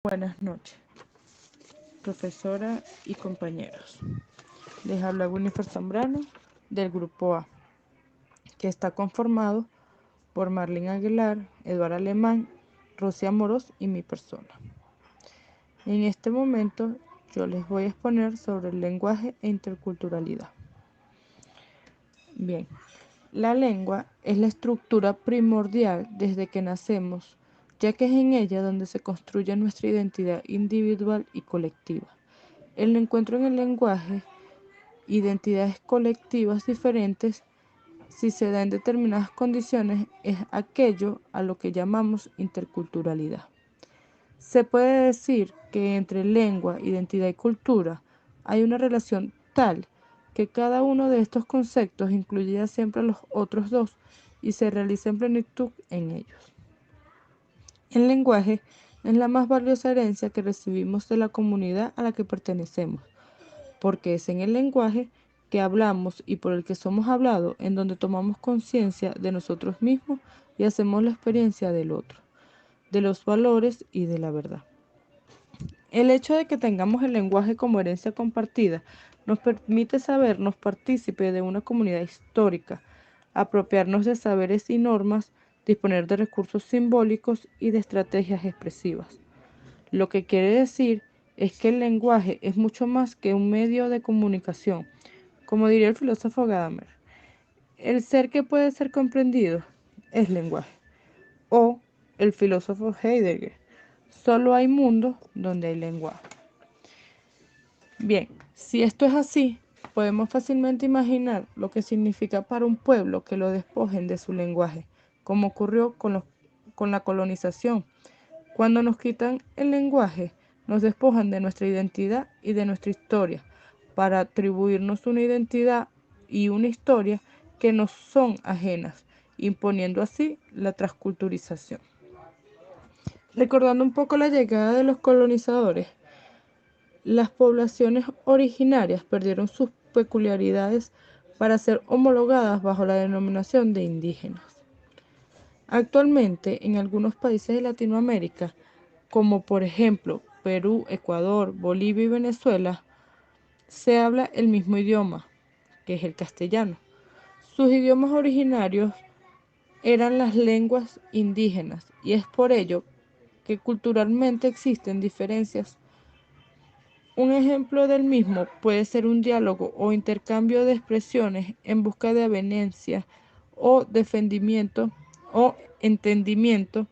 Buenas noches, profesora y compañeros. Les habla Winifred Zambrano del Grupo A, que está conformado por Marlene Aguilar, Eduardo Alemán, Rosy Amorós y mi persona. En este momento yo les voy a exponer sobre el lenguaje e interculturalidad. Bien, la lengua es la estructura primordial desde que nacemos, ya que es en ella donde se construye nuestra identidad individual y colectiva. El encuentro en el lenguaje, identidades colectivas diferentes, si se da en determinadas condiciones, es aquello a lo que llamamos interculturalidad. Se puede decir que entre lengua, identidad y cultura hay una relación tal que cada uno de estos conceptos incluye siempre a los otros dos y se realiza en plenitud en ellos. El lenguaje es la más valiosa herencia que recibimos de la comunidad a la que pertenecemos, porque es en el lenguaje que hablamos y por el que somos hablados en donde tomamos conciencia de nosotros mismos y hacemos la experiencia del otro, de los valores y de la verdad. El hecho de que tengamos el lenguaje como herencia compartida nos permite sabernos partícipe de una comunidad histórica, apropiarnos de saberes y normas, disponer de recursos simbólicos y de estrategias expresivas. Lo que quiere decir es que el lenguaje es mucho más que un medio de comunicación. Como diría el filósofo Gadamer, el ser que puede ser comprendido es lenguaje. O el filósofo Heidegger, solo hay mundo donde hay lenguaje. Bien, si esto es así, podemos fácilmente imaginar lo que significa para un pueblo que lo despojen de su lenguaje, como ocurrió con la colonización. Cuando nos quitan el lenguaje, nos despojan de nuestra identidad y de nuestra historia, para atribuirnos una identidad y una historia que nos son ajenas, imponiendo así la transculturización. Recordando un poco la llegada de los colonizadores, las poblaciones originarias perdieron sus peculiaridades para ser homologadas bajo la denominación de indígenas. Actualmente, en algunos países de Latinoamérica, como por ejemplo Perú, Ecuador, Bolivia y Venezuela, se habla el mismo idioma, que es el castellano. Sus idiomas originarios eran las lenguas indígenas y es por ello que culturalmente existen diferencias. Un ejemplo del mismo puede ser un diálogo o intercambio de expresiones en busca de avenencia o defendimiento o entendimiento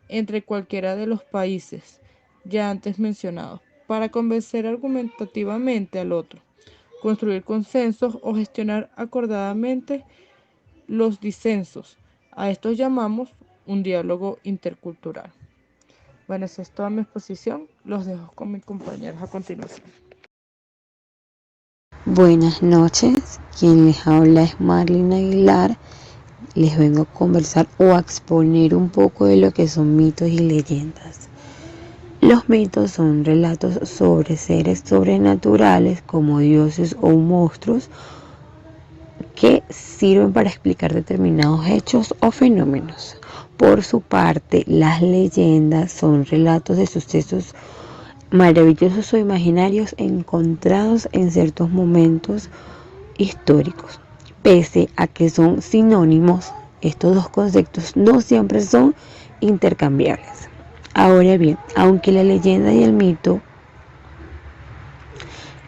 entre cualquiera de los países ya antes mencionados, para convencer argumentativamente al otro, construir consensos o gestionar acordadamente los disensos. A estos llamamos un diálogo intercultural. Bueno, esa es toda mi exposición. Los dejo con mis compañeros a continuación. Buenas noches, quien les habla es Marlene Aguilar. Les vengo a conversar o a exponer un poco de lo que son mitos y leyendas. Los mitos son relatos sobre seres sobrenaturales como dioses o monstruos que sirven para explicar determinados hechos o fenómenos. Por su parte, las leyendas son relatos de sucesos maravillosos o imaginarios encontrados en ciertos momentos históricos. Pese a que son sinónimos, estos dos conceptos no siempre son intercambiables. Ahora bien, aunque la leyenda y el mito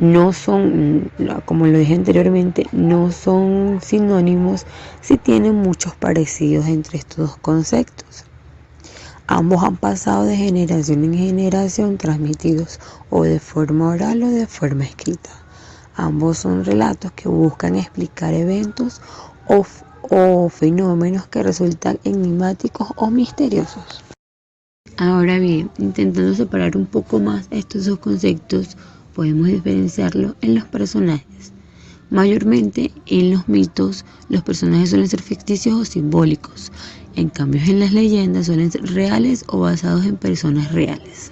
no son, como lo dije anteriormente, no son sinónimos, sí tienen muchos parecidos entre estos dos conceptos. Ambos han pasado de generación en generación, transmitidos o de forma oral o de forma escrita. Ambos son relatos que buscan explicar eventos o fenómenos que resultan enigmáticos o misteriosos. Ahora bien, intentando separar un poco más estos dos conceptos, podemos diferenciarlos en los personajes. Mayormente en los mitos, los personajes suelen ser ficticios o simbólicos. En cambio, en las leyendas suelen ser reales o basados en personas reales.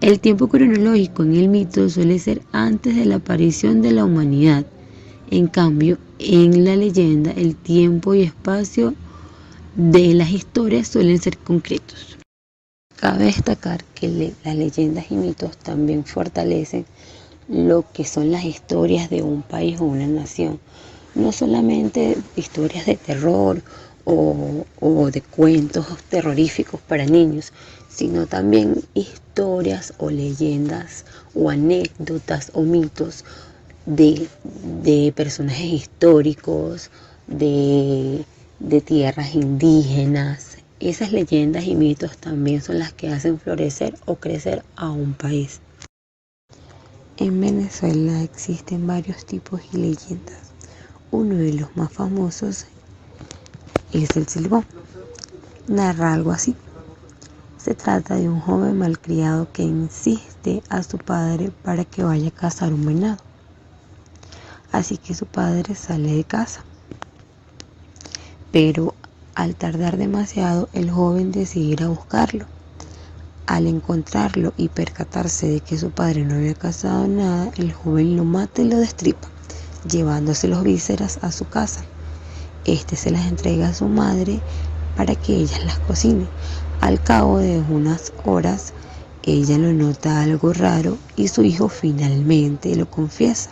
El tiempo cronológico en el mito suele ser antes de la aparición de la humanidad. En cambio, en la leyenda, el tiempo y espacio de las historias suelen ser concretos. Cabe destacar que las leyendas y mitos también fortalecen lo que son las historias de un país o una nación. No solamente historias de terror o de cuentos terroríficos para niños, sino también historias o leyendas o anécdotas o mitos de personajes históricos, de tierras indígenas. Esas leyendas y mitos también son las que hacen florecer o crecer a un país. En Venezuela existen varios tipos y leyendas. Uno de los más famosos es el Silbón. Narra algo así. Se trata de un joven malcriado que insiste a su padre para que vaya a cazar un venado. Así que su padre sale de casa. Pero al tardar demasiado, el joven decide ir a buscarlo. Al encontrarlo y percatarse de que su padre no había cazado nada, el joven lo mata y lo destripa, llevándose los vísceras a su casa. Este se las entrega a su madre para que ella las cocine. Al cabo de unas horas, ella lo nota algo raro y su hijo finalmente lo confiesa.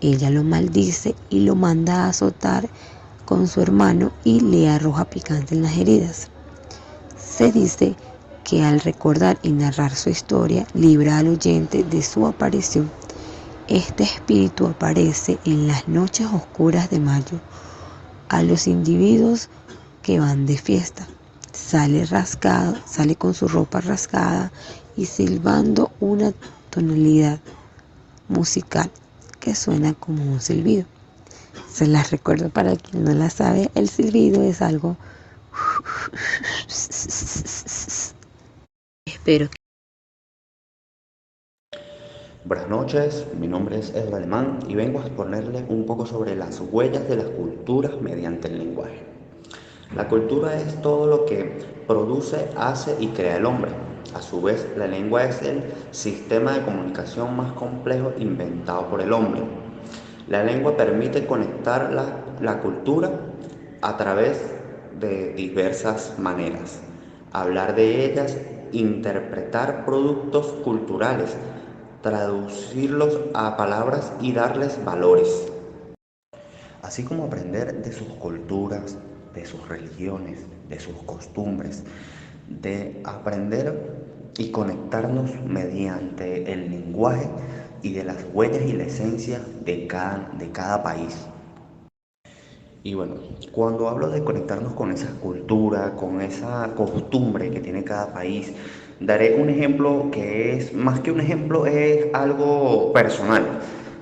Ella lo maldice y lo manda a azotar con su hermano y le arroja picante en las heridas. Se dice que al recordar y narrar su historia, libra al oyente de su aparición. Este espíritu aparece en las noches oscuras de mayo a los individuos que van de fiesta. Sale con su ropa rasgada y silbando una tonalidad musical que suena como un silbido. Se las recuerdo para quien no la sabe, el silbido es algo. Espero que... Buenas noches, mi nombre es Edward Alemán y vengo a exponerles un poco sobre las huellas de las culturas mediante el lenguaje. La cultura es todo lo que produce, hace y crea el hombre. A su vez, la lengua es el sistema de comunicación más complejo inventado por el hombre. La lengua permite conectar la cultura a través de diversas maneras. Hablar de ellas, interpretar productos culturales, traducirlos a palabras y darles valores. Así como aprender de sus culturas, de sus religiones, de sus costumbres, de aprender y conectarnos mediante el lenguaje y de las huellas y la esencia de cada país. Y bueno, cuando hablo de conectarnos con esa cultura, con esa costumbre que tiene cada país, daré un ejemplo que es, más que un ejemplo, es algo personal.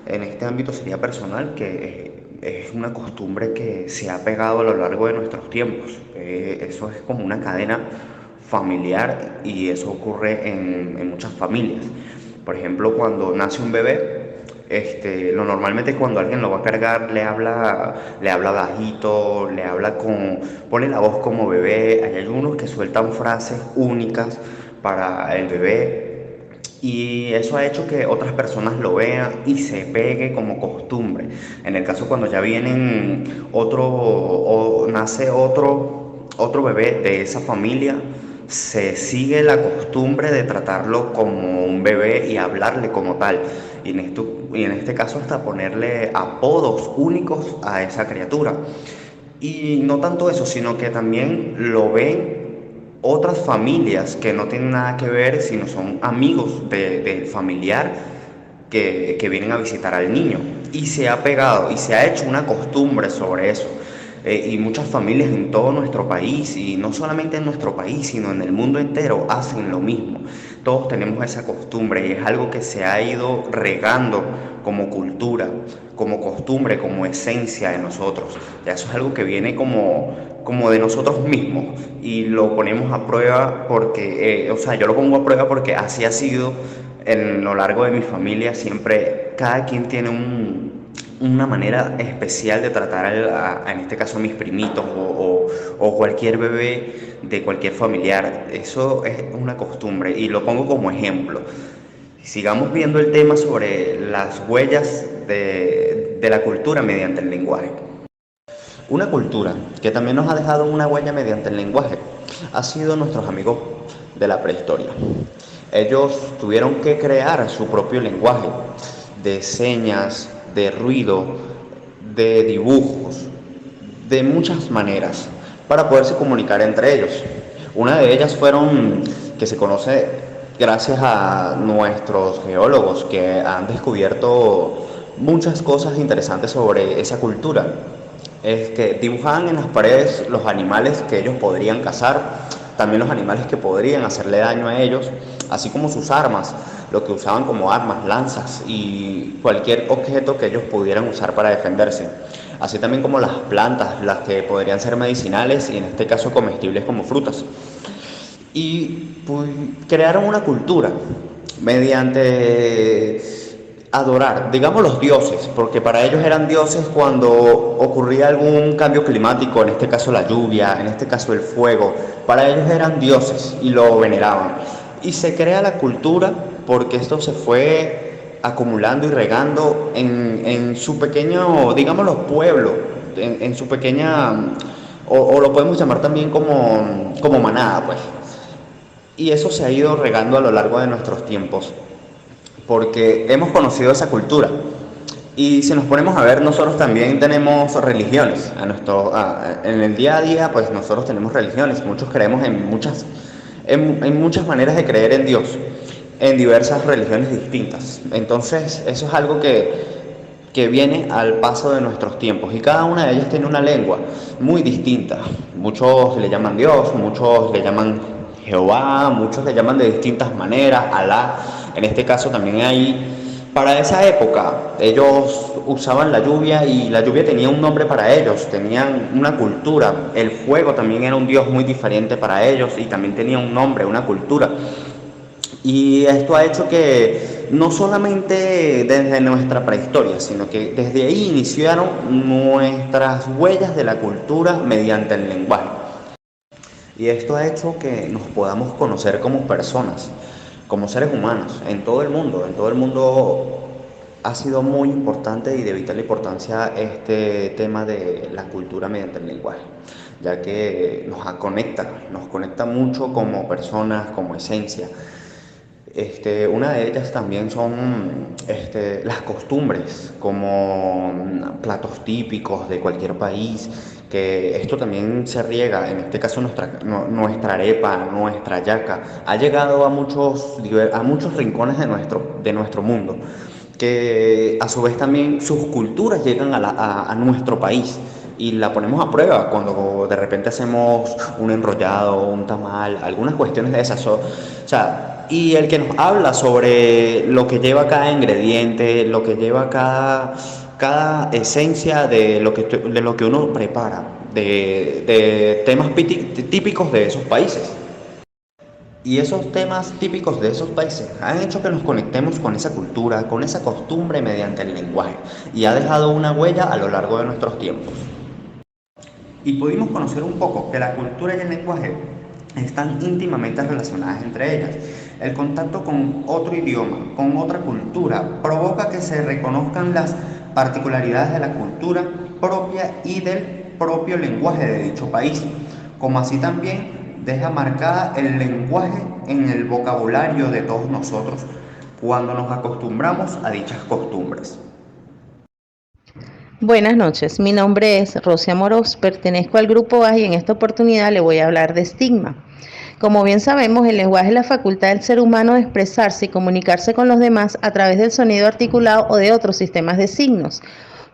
En este ámbito sería personal, que es una costumbre que se ha pegado a lo largo de nuestros tiempos. Eso es como una cadena familiar y eso ocurre en muchas familias. Por ejemplo, cuando nace un bebé, lo normalmente cuando alguien lo va a cargar le habla bajito, pone la voz como bebé. Hay algunos que sueltan frases únicas para el bebé y eso ha hecho que otras personas lo vean y se pegue como costumbre. En el caso cuando ya vienen nace otro bebé de esa familia, se sigue la costumbre de tratarlo como un bebé y hablarle como tal. Y en este caso hasta ponerle apodos únicos a esa criatura. Y no tanto eso, sino que también lo ven otras familias que no tienen nada que ver, sino son amigos del familiar que vienen a visitar al niño. Y se ha pegado y se ha hecho una costumbre sobre eso. Y muchas familias en todo nuestro país, y no solamente en nuestro país, sino en el mundo entero, hacen lo mismo. Todos tenemos esa costumbre y es algo que se ha ido regando como cultura, como costumbre, como esencia de nosotros. Ya eso es algo que viene como de nosotros mismos y lo ponemos a prueba porque, yo lo pongo a prueba porque así ha sido en lo largo de mi familia. Siempre cada quien tiene una manera especial de tratar en este caso a mis primitos o cualquier bebé de cualquier familiar. Eso es una costumbre y lo pongo como ejemplo. Sigamos viendo el tema sobre las huellas de la cultura mediante el lenguaje. Una cultura que también nos ha dejado una huella mediante el lenguaje ha sido nuestros amigos de la prehistoria. Ellos tuvieron que crear su propio lenguaje de señas, de ruido, de dibujos, de muchas maneras para poderse comunicar entre ellos. Una de ellas fueron, que se conoce gracias a nuestros geólogos que han descubierto muchas cosas interesantes sobre esa cultura. Es que dibujaban en las paredes los animales que ellos podrían cazar, también los animales que podrían hacerle daño a ellos, así como sus armas, lo que usaban como armas, lanzas y cualquier objeto que ellos pudieran usar para defenderse. Así también como las plantas, las que podrían ser medicinales y en este caso comestibles como frutas. Y pues, crearon una cultura mediante adorar, digamos los dioses, porque para ellos eran dioses cuando ocurría algún cambio climático, en este caso la lluvia, en este caso el fuego, para ellos eran dioses y lo veneraban. Y se crea la cultura porque esto se fue acumulando y regando en su pequeño, digamos los pueblos, en su pequeña, o lo podemos llamar también como manada, pues. Y eso se ha ido regando a lo largo de nuestros tiempos, porque hemos conocido esa cultura. Y si nos ponemos a ver, nosotros también tenemos religiones. En el día a día, pues nosotros tenemos religiones. Muchos creemos en muchas maneras de creer en Dios, en diversas religiones distintas. Entonces, eso es algo que viene al paso de nuestros tiempos. Y cada una de ellas tiene una lengua muy distinta. Muchos le llaman Dios, muchos le llaman Jehová, muchos le llaman de distintas maneras, Alá. En este caso también para esa época, ellos usaban la lluvia y la lluvia tenía un nombre para ellos, tenían una cultura. El fuego también era un dios muy diferente para ellos y también tenía un nombre, una cultura. Y esto ha hecho que no solamente desde nuestra prehistoria, sino que desde ahí iniciaron nuestras huellas de la cultura mediante el lenguaje. Y esto ha hecho que nos podamos conocer como personas, como seres humanos, en todo el mundo. En todo el mundo ha sido muy importante y de vital importancia este tema de la cultura mediante el lenguaje, ya que nos conecta mucho como personas, como esencia. Una de ellas también son las costumbres, como platos típicos de cualquier país, que esto también se riega, en este caso nuestra arepa, nuestra yaca, ha llegado a muchos rincones de nuestro mundo, que a su vez también sus culturas llegan a nuestro país. Y la ponemos a prueba cuando de repente hacemos un enrollado, un tamal, algunas cuestiones de esas. O sea, y el que nos habla sobre lo que lleva cada ingrediente, lo que lleva cada esencia de lo que uno prepara, de temas típicos de esos países. Y esos temas típicos de esos países han hecho que nos conectemos con esa cultura, con esa costumbre mediante el lenguaje, y ha dejado una huella a lo largo de nuestros tiempos. Y pudimos conocer un poco que la cultura y el lenguaje están íntimamente relacionadas entre ellas. El contacto con otro idioma, con otra cultura, provoca que se reconozcan las particularidades de la cultura propia y del propio lenguaje de dicho país, como así también deja marcada el lenguaje en el vocabulario de todos nosotros cuando nos acostumbramos a dichas costumbres. Buenas noches, mi nombre es Rosia Moros, pertenezco al grupo A y en esta oportunidad le voy a hablar de estigma. Como bien sabemos, el lenguaje es la facultad del ser humano de expresarse y comunicarse con los demás a través del sonido articulado o de otros sistemas de signos.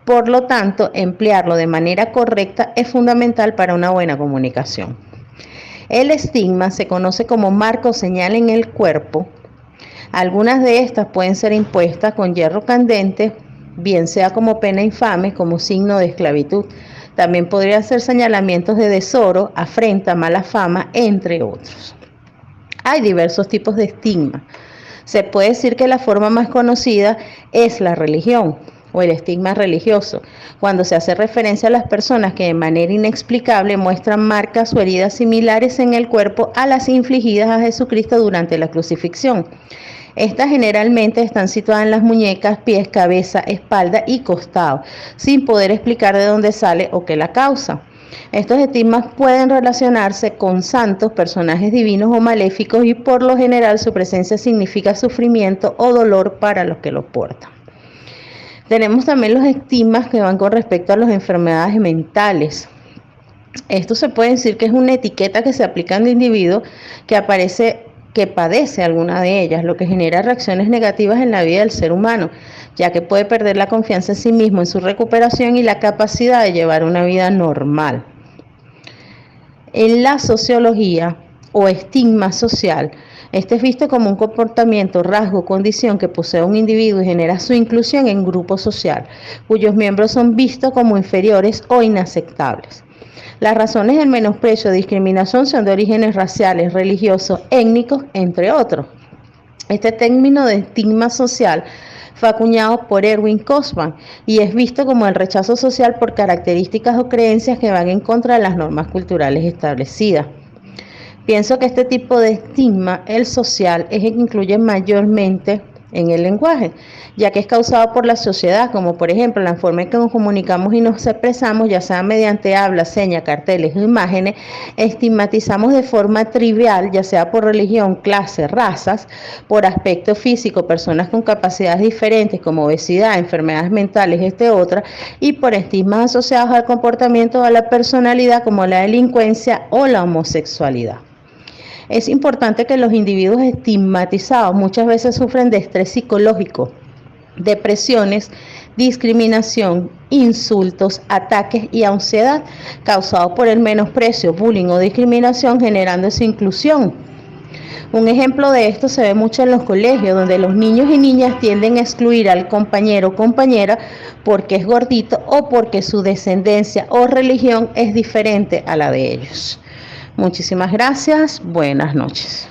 Por lo tanto, emplearlo de manera correcta es fundamental para una buena comunicación. El estigma se conoce como marca o señal en el cuerpo. Algunas de estas pueden ser impuestas con hierro candente, bien sea como pena infame, como signo de esclavitud. También podría ser señalamientos de deshonra, afrenta, mala fama, entre otros. Hay diversos tipos de estigma. Se puede decir que la forma más conocida es la religión o el estigma religioso, cuando se hace referencia a las personas que de manera inexplicable muestran marcas o heridas similares en el cuerpo a las infligidas a Jesucristo durante la crucifixión. Estas generalmente están situadas en las muñecas, pies, cabeza, espalda y costado, sin poder explicar de dónde sale o qué la causa. Estos estigmas pueden relacionarse con santos, personajes divinos o maléficos, y por lo general su presencia significa sufrimiento o dolor para los que lo portan. Tenemos también los estigmas que van con respecto a las enfermedades mentales. Esto se puede decir que es una etiqueta que se aplica al individuo que padece alguna de ellas, lo que genera reacciones negativas en la vida del ser humano, ya que puede perder la confianza en sí mismo, en su recuperación y la capacidad de llevar una vida normal. En la sociología o estigma social, este es visto como un comportamiento, rasgo o condición que posee un individuo y genera su inclusión en un grupo social, cuyos miembros son vistos como inferiores o inaceptables. Las razones del menosprecio o discriminación son de orígenes raciales, religiosos, étnicos, entre otros. Este término de estigma social fue acuñado por Erwin Goffman y es visto como el rechazo social por características o creencias que van en contra de las normas culturales establecidas. Pienso que este tipo de estigma, el social, es el que incluye mayormente en el lenguaje, ya que es causado por la sociedad, como por ejemplo la forma en que nos comunicamos y nos expresamos, ya sea mediante habla, señas, carteles o imágenes. Estigmatizamos de forma trivial, ya sea por religión, clase, razas, por aspecto físico, personas con capacidades diferentes como obesidad, enfermedades mentales, entre otras, y por estigmas asociados al comportamiento o a la personalidad como la delincuencia o la homosexualidad. Es importante que los individuos estigmatizados muchas veces sufren de estrés psicológico, depresiones, discriminación, insultos, ataques y ansiedad causados por el menosprecio, bullying o discriminación, generando esa inclusión. Un ejemplo de esto se ve mucho en los colegios, donde los niños y niñas tienden a excluir al compañero o compañera porque es gordito o porque su descendencia o religión es diferente a la de ellos. Muchísimas gracias. Buenas noches.